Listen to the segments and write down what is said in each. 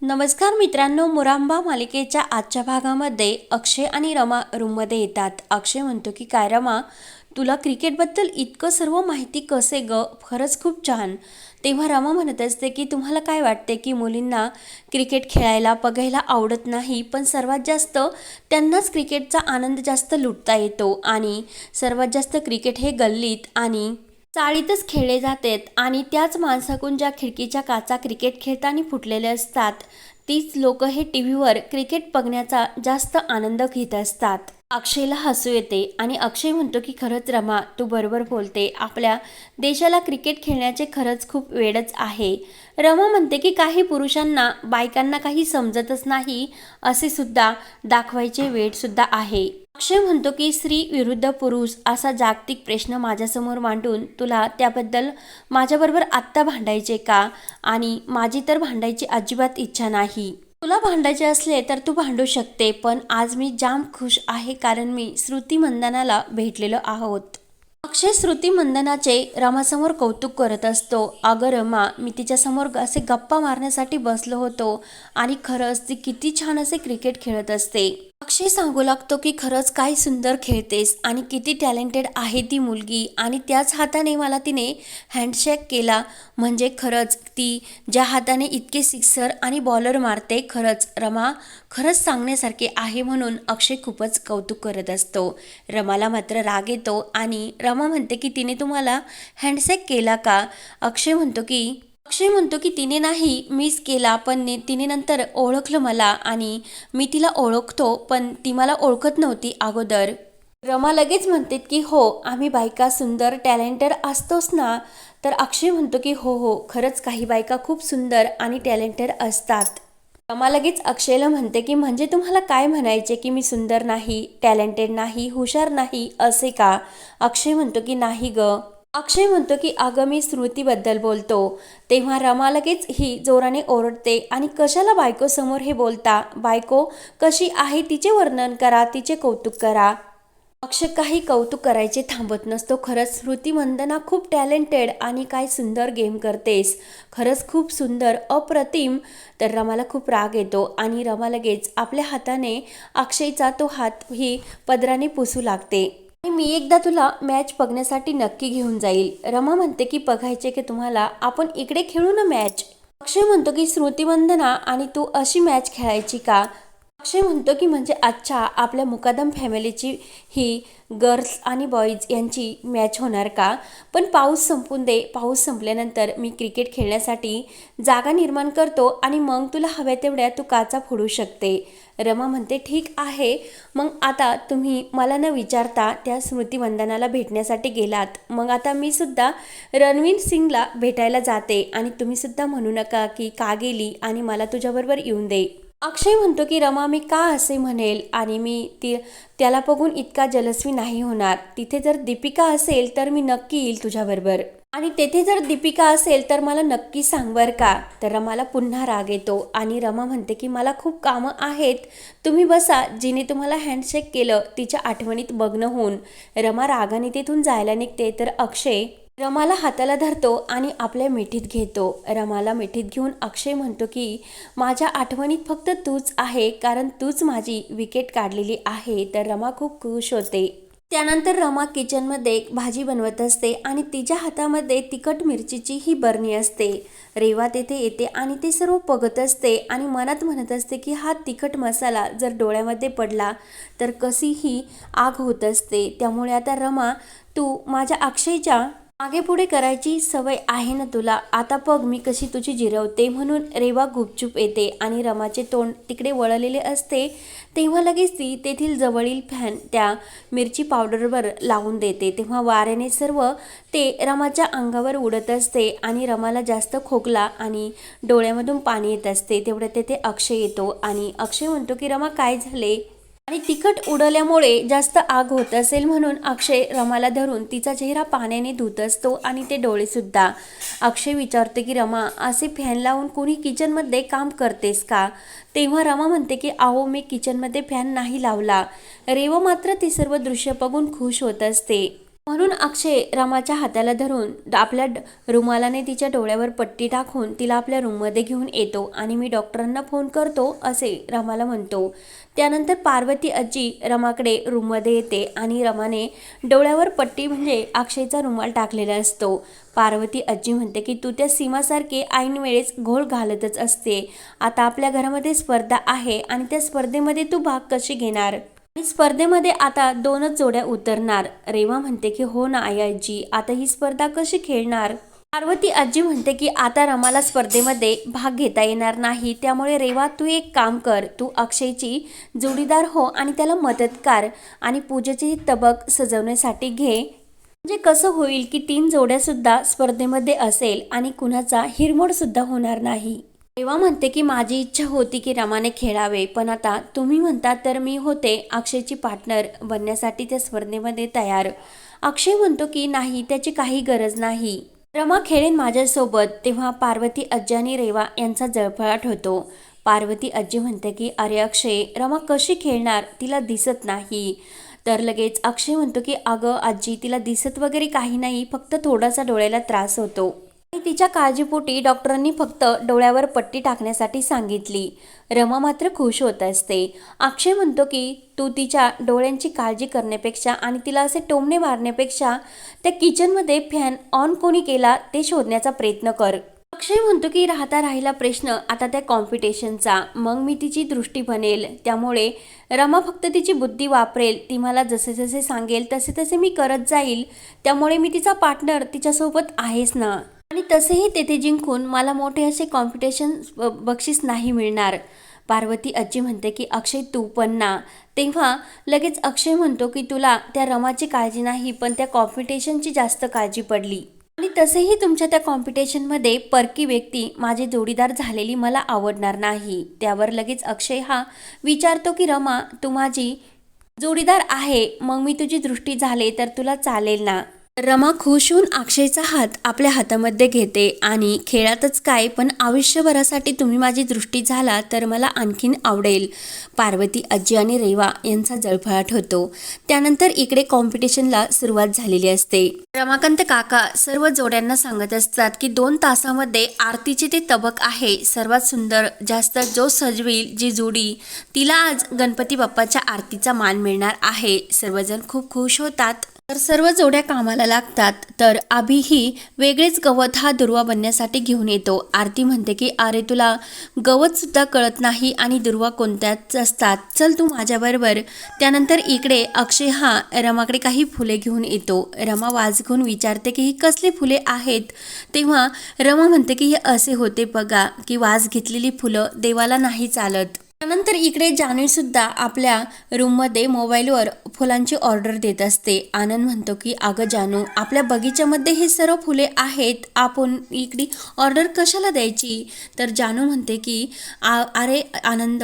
नमस्कार मित्रांनो, मुरांबा मालिकेच्या आजच्या भागामध्ये अक्षय आणि रमा रूममध्ये येतात. अक्षय म्हणतो की काय रमा, तुला क्रिकेटबद्दल इतकं सर्व माहिती कसे ग, खरंच खूप छान. तेव्हा रमा म्हणत असते की तुम्हाला काय वाटते की मुलींना क्रिकेट खेळायला बघायला आवडत नाही, पण सर्वात जास्त त्यांनाच क्रिकेटचा आनंद जास्त लुटता येतो आणि सर्वात जास्त क्रिकेट हे गल्लीत आणि चाळीतच खेळले जातात आणि त्याच माणसाकडून ज्या खिडकीच्या काचा क्रिकेट खेळताना फुटलेले असतात तीच लोक हे टी व्हीवर क्रिकेट बघण्याचा जास्त आनंद घेत असतात. अक्षयला हसू येते आणि अक्षय म्हणतो की खरंच रमा, तू बरोबर बोलते, आपल्या देशाला क्रिकेट खेळण्याचे खरंच खूप वेडच आहे. रमा म्हणते की काही पुरुषांना बायकांना काही समजतच नाही असे सुद्धा दाखवायचे वेड सुद्धा आहे. अक्षय म्हणतो की स्त्री विरुद्ध पुरुष असा जागतिक प्रश्न माझ्यासमोर मांडून तुला त्याबद्दल माझ्याबरोबर आत्ता भांडायचे का, आणि माझी तर भांडायची अजिबात इच्छा नाही. तुला भांडायचे असले तर तू भांडू शकते, पण आज मी जाम खुश आहे कारण मी श्रुती मंदानाला भेटलेलो आहोत. अक्षय श्रुती मंदनाचे रमासमोर कौतुक करत असतो. अगं रमा, मी तिच्यासमोर असे गप्पा मारण्यासाठी बसलो होतो आणि खरंच ती किती छान असे क्रिकेट खेळत असते. अक्षय सांगू लागतो की खरंच काय सुंदर खेळतेस आणि किती टॅलेंटेड आहे ती मुलगी, आणि त्याच हाताने मला तिने हँडशेक केला. म्हणजे खरंच ती ज्या हाताने इतके सिक्सर आणि बॉलर मारते, खरंच रमा खरंच सांगण्यासारखे आहे. म्हणून अक्षय खूपच कौतुक करत असतो. रमाला मात्र राग येतो आणि रमा म्हणते की तिने तुम्हाला हँडशेक केला का. अक्षय म्हणतो की तिने नाही, मीच केला, पण तिने नंतर ओळखलं मला आणि मी तिला ओळखतो, पण ती मला ओळखत नव्हती अगोदर. रमा लगेच म्हणते की हो, आम्ही बायका सुंदर टॅलेंटेड असतोच ना. तर अक्षय म्हणतो की हो हो, खरंच काही बायका खूप सुंदर आणि टॅलेंटेड असतात. रमा लगेच अक्षयला म्हणते की म्हणजे तुम्हाला काय म्हणायचे की मी सुंदर नाही, टॅलेंटेड नाही, हुशार नाही असे का. अक्षय म्हणतो की नाही ग. अक्षय म्हणतो की अगं मी श्रुतीबद्दल बोलतो. तेव्हा रमा लगेच ही जोराने ओरडते आणि कशाला बायको समोर हे बोलता, बायको कशी आहे तिचे वर्णन करा, तिचे कौतुक करा. अक्षय काही कौतुक करायचे थांबत नसतो. खरंच श्रुती मंदना खूप टॅलेंटेड आणि काय सुंदर गेम करतेस, खरंच खूप सुंदर, अप्रतिम. तर रमाला खूप राग येतो आणि रमा लगेच आपल्या हाताने अक्षयचा तो हात ही पदराने पुसू लागते. आणि मी एकदा तुला मॅच बघण्यासाठी नक्की घेऊन जाईल. रमा म्हणते की बघायचे की तुम्हाला, आपण इकडे खेळू ना मॅच. अक्षय म्हणतो की श्रुती मंदना आणि तू अशी मॅच खेळायची का. अक्षय म्हणतो की म्हणजे अच्छा, आपल्या मुकादम फॅमिलीची ही गर्ल्स आणि बॉईज यांची मॅच होणार का. पण पाऊस संपून दे, पाऊस संपल्यानंतर मी क्रिकेट खेळण्यासाठी जागा निर्माण करतो आणि मग तुला हव्या तेवढ्या तू काचा फोडू शकते. रमा म्हणते ठीक आहे, मग आता तुम्ही मला न विचारता त्या स्मृती वंदनाला भेटण्यासाठी गेलात, मग आता मी सुद्धा रणवीर सिंगला भेटायला जाते आणि तुम्ही सुद्धा म्हणू नका की का गेली आणि मला तुझ्याबरोबर येऊन दे. अक्षय म्हणतो की रमा, मी का असे म्हणेल, आणि मी त्याला बघून इतका जलस्वी नाही होणार. तिथे जर दीपिका असेल तर मी नक्की येईल तुझ्याबरोबर, आणि तेथे जर दीपिका असेल तर मला नक्की सांग बर का. तर रमाला पुन्हा राग येतो आणि रमा म्हणते की मला खूप कामं आहेत, तुम्ही बसा. जिने तुम्हाला हँडशेक केलं तिच्या आठवणीत बघणं होऊन रमा रागाने तिथून जायला निघते. तर अक्षय रमाला हाताला धरतो आणि आपल्या मिठीत घेतो. रमाला मिठीत घेऊन अक्षय म्हणतो की माझ्या आठवणीत फक्त तूच आहे, कारण तूच माझी विकेट काढलेली आहे. तर रमा खूप खुश होते. त्यानंतर रमा किचनमध्ये भाजी बनवत असते आणि तिच्या हातामध्ये तिखट मिरचीची ही बरणी असते. रेवा तेथे येते आणि ते सर्व बघत असते आणि मनात म्हणत असते की हा तिखट मसाला जर डोळ्यामध्ये पडला तर कशी ही आग होत असते. त्यामुळे आता रमा, तू माझ्या अक्षयच्या मागे पुढे करायची सवय आहे ना तुला, आता बघ मी कशी तुझी जिरवते. म्हणून रेवा गुपचूप येते आणि रमाचे तोंड तिकडे वळलेले असते. तेव्हा लगेच ती तेथील जवळील फॅन त्या मिरची पावडरवर लावून देते. तेव्हा वाऱ्याने सर्व ते रमाच्या अंगावर उडत असते आणि रमाला जास्त खोकला आणि डोळ्यामधून पाणी येत असते. तेवढ्या तेथे अक्षय येतो आणि अक्षय म्हणतो की रमा काय झाले, आणि तिखट उडवल्यामुळे जास्त आग होत असेल. म्हणून अक्षय रमाला धरून तिचा चेहरा पाण्याने धुत असतो आणि ते डोळेसुद्धा. अक्षय विचारते की रमा, असे फॅन लावून कोणी किचनमध्ये काम करतेस का. तेव्हा रमा म्हणते की अहो, मी किचनमध्ये फॅन नाही लावला. रेवा मात्र ते सर्व दृश्य बघून खुश होत असते. म्हणून अक्षय रमाच्या हाताला धरून आपल्या रुमालाने तिच्या डोळ्यावर पट्टी टाकून तिला आपल्या रूममध्ये घेऊन येतो आणि मी डॉक्टरांना फोन करतो असे रमाला म्हणतो. त्यानंतर पार्वती आजी रमाकडे रूममध्ये येते आणि रमाने डोळ्यावर पट्टी म्हणजे अक्षयचा रुमाल टाकलेला असतो. पार्वती आजी म्हणते की तू त्या सीमासारखे ऐन वेळेस घोळ घालतच असते. आता आपल्या घरामध्ये स्पर्धा आहे आणि त्या स्पर्धेमध्ये तू भाग कशी घेणार? स्पर्धेमध्ये आता 2च जोड्या उतरणार. रेवा म्हणते की हो ना आई आजी, आता ही स्पर्धा कशी खेळणार? पार्वती आजी म्हणते की आता रमाला स्पर्धेमध्ये भाग घेता येणार नाही, त्यामुळे रेवा तू एक काम कर, तू अक्षयची जोडीदार हो आणि त्याला मदत कर आणि पूजेची तबक सजवण्यासाठी घे. म्हणजे कसं होईल की 3 जोड्या सुद्धा स्पर्धेमध्ये असेल आणि कुणाचा हिरमोड सुद्धा होणार नाही. तेव्हा म्हणते की माझी इच्छा होती की रमाने खेळावे, पण आता तुम्ही म्हणता तर मी होते अक्षयची पार्टनर बनण्यासाठी त्या स्पर्धेमध्ये तयार. अक्षय म्हणतो की नाही, त्याची काही गरज नाही, रमा खेळेन माझ्यासोबत. तेव्हा पार्वती आजी आणि रेवा यांचा जळफळाट होतो. पार्वती आजी म्हणते की अरे अक्षय, रमा कशी खेळणार, तिला दिसत नाही. तर लगेच अक्षय म्हणतो की अगं आजी, तिला दिसत वगैरे काही नाही, फक्त थोडासा डोळ्याला त्रास होतो. तिच्या काळजीपोटी डॉक्टरांनी फक्त डोळ्यावर पट्टी टाकण्यासाठी सांगितली. रमा मात्र खुश होत असते. अक्षय म्हणतो की तू तिच्या डोळ्यांची काळजी करण्यापेक्षा आणि तिला असे टोमणे मारण्यापेक्षा त्या किचनमध्ये फॅन ऑन कोणी केला ते शोधण्याचा प्रयत्न कर. अक्षय म्हणतो की राहिला प्रश्न आता त्या कॉम्पिटिशनचा, मग मी तिची दृष्टी बनेल, त्यामुळे रमा फक्त तिची बुद्धी वापरेल, ती मला जसे जसे सांगेल तसे तसे मी करत जाईल, त्यामुळे मी तिचा पार्टनर तिच्यासोबत आहेच ना. आणि तसेही तेथे जिंकून मला मोठे असे कॉम्पिटिशन बक्षीस नाही मिळणार. पार्वती आजी म्हणते की अक्षय तू पण ना. तेव्हा लगेच अक्षय म्हणतो की तुला त्या रमाची काळजी नाही, पण त्या कॉम्पिटिशनची जास्त काळजी पडली. आणि तसेही तुमच्या त्या कॉम्पिटिशनमध्ये परकी व्यक्ती माझी जोडीदार झालेली मला आवडणार नाही. त्यावर लगेच अक्षय हा विचारतो की रमा तू माझी जोडीदार आहे, मग मी तुझी दृष्टी झाले तर तुला चालेल ना. रमा खुश होऊन अक्षयचा हात आपल्या हातामध्ये घेते आणि खेळातच काय, पण आयुष्यभरासाठी तुम्ही माझी दृष्टी झाला तर मला आणखीन आवडेल. पार्वती आजी आणि रेवा यांचा जळफळाट होतो. त्यानंतर इकडे कॉम्पिटिशनला सुरुवात झालेली असते. रमाकांत काका सर्व जोड्यांना सांगत असतात की 2 तासामध्ये आरतीचे ते तबक आहे, सर्वात सुंदर जास्त जो सजवेल जी जोडी तिला आज गणपती बाप्पाच्या आरतीचा मान मिळणार आहे. सर्वजण खूप खुश होतात. तर सर्व जोड्या कामाला लागतात. तर अभिही वेगळेच गवत हा दुर्वा बनण्यासाठी घेऊन येतो. आरती म्हणते की अरे तुला गवत सुद्धा कळत नाही आणि दुर्वा कोणत्याच असतात, चल तू माझ्याबरोबर. त्यानंतर इकडे अक्षय हा रमाकडे काही फुले घेऊन येतो. रमा वाज घेऊन विचारते की ही कसली फुले आहेत. तेव्हा रमा म्हणते की हे असे होते बघा की वाज घेतलेली फुलं देवाला नाही चालत. त्यानंतर इकडे जान्हवी सुद्धा आपल्या रूममध्ये मोबाईलवर फुलांची ऑर्डर देत असते. आनंद म्हणतो की अगं जानू, आपल्या बगीच्यामध्ये हे सर्व फुले आहेत, आपण इकडे ऑर्डर कशाला द्यायची. तर जानू म्हणते की अरे आनंद,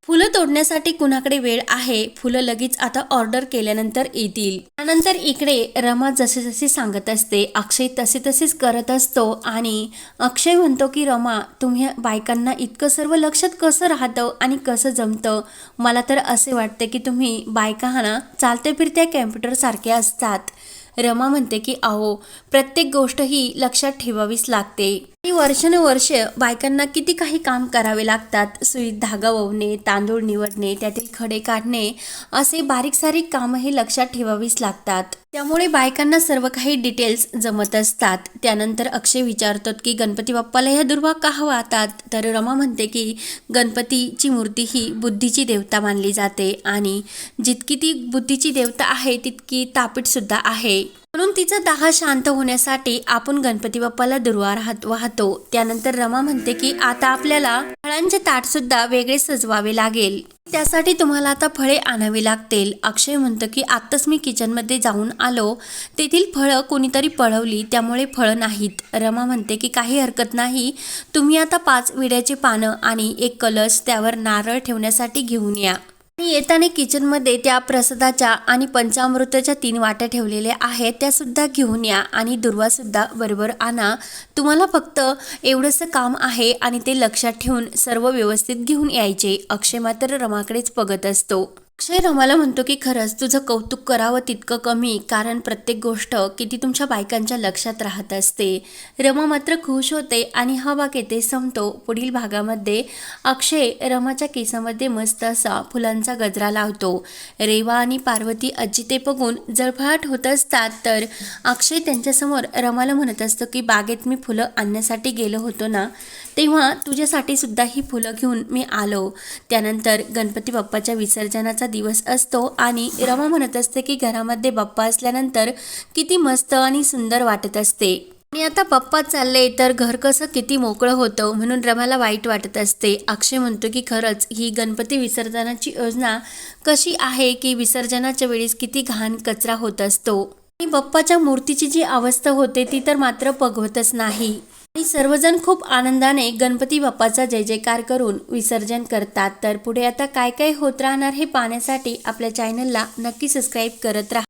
फुलं तोडण्यासाठी कुणाकडे वेळ आहे, फुलं लगेच आता ऑर्डर केल्यानंतर येतील. त्यानंतर इकडे रमा जसे जसे सांगत असते अक्षय तसे तसेच करत असतो आणि अक्षय म्हणतो की रमा, तुम्ही बायकांना इतकं सर्व लक्षात कसं राहतं आणि कसं जमतं. मला तर असे वाटते की तुम्ही बायका ना चालत्या फिरत्या कॅम्प्युटर सारख्या असतात. रमा म्हणते की अहो, प्रत्येक गोष्ट ही लक्षात ठेवावीच लागते. वर्षानुवर्ष बायकांना किती काही काम करावे लागतात. सुईत धागा ओवणे, तांदूळ निवडणे, त्यातील खडे काढणे, असे बारीक सारीक काम हे लक्षात ठेवावीच लागतात. त्यामुळे बायकांना सर्व काही डिटेल्स जमत असतात. त्यानंतर अक्षय विचारतात की गणपती बाप्पाला ह्या दुर्वा का वाहतात. तर रमा म्हणते की गणपतीची मूर्ती ही बुद्धीची देवता मानली जाते आणि जितकी ती बुद्धीची देवता आहे तितकी तापीट सुद्धा आहे. म्हणून तिचा दाह शांत होण्यासाठी आपण गणपती बाप्पाला दुर्वा वाहतो. त्यानंतर रमा म्हणते की आता आपल्याला फळांचे ताट सुद्धा वेगळे सजवावे लागेल, त्यासाठी तुम्हाला आता फळे आणावी लागतील. अक्षय म्हणतो की आत्ताच मी किचनमध्ये जाऊन आलो, तेथील फळं कोणीतरी पळवली, त्यामुळे फळं नाहीत. रमा म्हणते की काही हरकत नाही, तुम्ही आता 5 विड्याची पानं आणि एक कलश, त्यावर नारळ ठेवण्यासाठी घेऊन या. आणि येताना किचनमध्ये त्या प्रसादाच्या आणि पंचामृताच्या 3 वाट्या ठेवलेल्या आहेत, त्या सुद्धा घेऊन या आणि दुर्वा सुद्धा बरोबर आणा. तुम्हाला फक्त एवढंसं काम आहे आणि ते लक्षात ठेवून सर्व व्यवस्थित घेऊन यायचे. अक्षय मात्र रमाकडेच बघत असतो. अक्षय रमाला म्हणतो की खरंच तुझं कौतुक करावं तितकं कमी, कारण प्रत्येक गोष्ट किती तुमच्या बायकांच्या लक्षात राहत असते. रमा मात्र खुश होते आणि हा भाग येथे संपतो. पुढील भागामध्ये अक्षय रमाच्या केसामध्ये मस्त असा फुलांचा गजरा लावतो. रेवा आणि पार्वती आजी ते बघून जळफळाट होत असतात. तर अक्षय त्यांच्यासमोर रमाला म्हणत असतो की बागेत मी फुलं आणण्यासाठी गेलो होतो ना, तेव्हा तुझ्यासाठी सुद्धा ही फुलं घेऊन मी आलो. त्यानंतर गणपती बाप्पाच्या विसर्जनाचा दिवस असतो आणि रमा म्हणत असते की घरामध्ये बाप्पा असल्यानंतर किती मस्त आणि सुंदर वाटत असते. आणि आता बाप्पा चालले तर घर कसं किती मोकळं होतं, म्हणून रमाला वाईट वाटत असते. अक्षय म्हणतो की खरंच ही गणपती विसर्जनाची योजना कशी आहे की विसर्जनाच्या वेळेस किती घाण कचरा होत असतो आणि बाप्पाच्या मूर्तीची जी अवस्था होते ती तर मात्र बघवतच नाही. आणि सर्वजण खूप आनंदाने गणपती बाप्पाचा जय जयकार करून विसर्जन करतात. तर पुढे आता काय काय होत राहणार हे पाहण्यासाठी आपल्या चॅनलला नक्की सबस्क्राईब करत राहा.